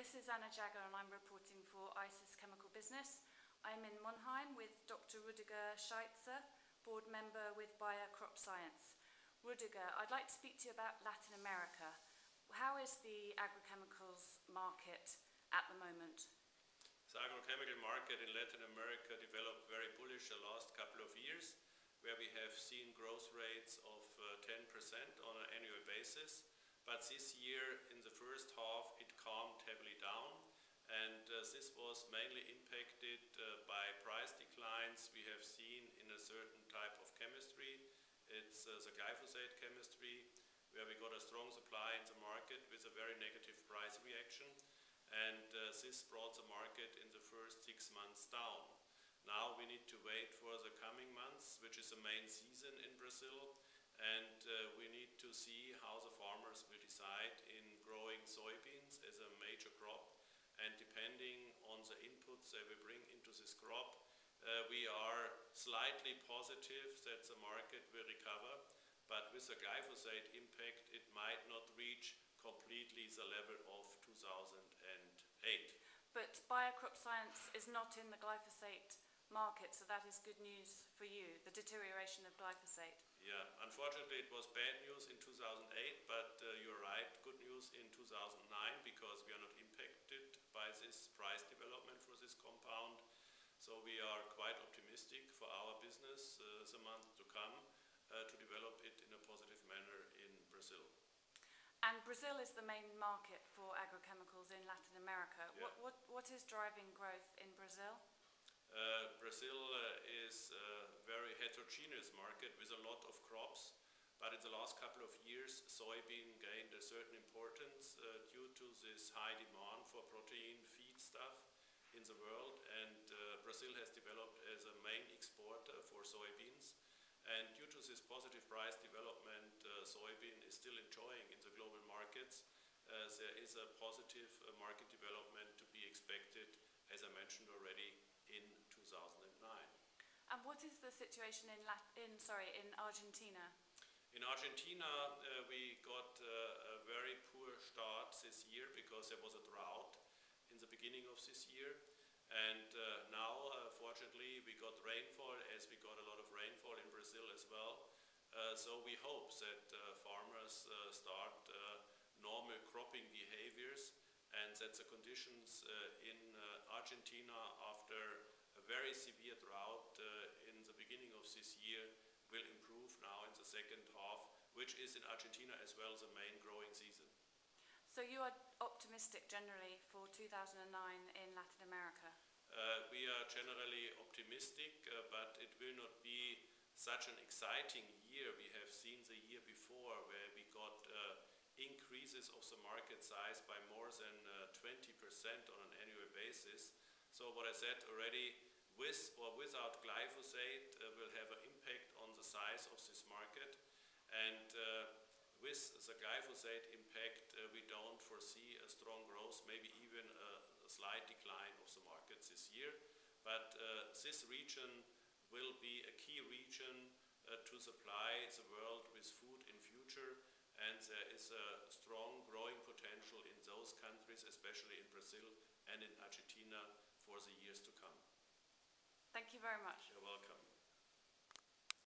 This is Anna Jagger and I'm reporting for ICIS Chemical Business. I'm in Monheim with Dr. Rüdiger Scheitza, board member with CropScience. Rüdiger, I'd like to speak to you about Latin America. How is the agrochemicals market at the moment? The agrochemical market in Latin America developed very bullish the last couple of years, where we have seen growth rates of 10% on an annual basis. But this year, in the first half, it calmed heavily down, and this was mainly impacted by price declines we have seen in a certain type of chemistry. It's the glyphosate chemistry, where we got a strong supply in the market with a very negative price reaction, and this brought the market in the first 6 months down. Now we need to wait for the coming months, which is the main season in Brazil, and we need to see how the farmers will decide in growing soybeans as a major crop, and depending on the inputs they will bring into this crop, we are slightly positive that the market will recover, but with the glyphosate impact it might not reach completely the level of 2008. But CropScience is not in the glyphosate market, so that is good news for you, the deterioration of glyphosate. Yeah, unfortunately it was bad news in 2008, but you're right, good news in 2009, because we are not impacted by this price development for this compound. So we are quite optimistic for our business the month to come to develop it in a positive manner in Brazil. And Brazil is the main market for agrochemicals in Latin America. Yeah. What is driving growth in Brazil? Brazil is a very heterogeneous market with a lot of crops, but in the last couple of years soybean gained a certain importance due to this high demand for protein feedstuff in the world, and Brazil has developed as a main exporter for soybeans, and due to this positive price development soybean is still enjoying in the global markets. There is a positive market development to be expected, as I mentioned already, in 2009. And what is the situation in Argentina? In Argentina, we got a very poor start this year because there was a drought in the beginning of this year, and now fortunately we got rainfall, as we got a lot of rainfall in Brazil as well. So we hope that farmers start normal cropping behaviors, and that the conditions in Argentina after a very severe drought in the beginning of this year will improve now in the second half, which is in Argentina as well the main growing season. So you are optimistic generally for 2009 in Latin America? We are generally optimistic, but it will not be such an exciting year we have seen the year before, where we got increases of the market size by more than 20% on an annual basis. So what I said already, with or without glyphosate will have an impact on the size of this market, and with the glyphosate impact we don't foresee a strong growth, maybe even a slight decline of the markets this year. But this region will be a key region to supply the world with food in future, and there is a strong growing potential in those countries, especially in Brazil and in Argentina, for the years to come. Thank you very much. You're welcome.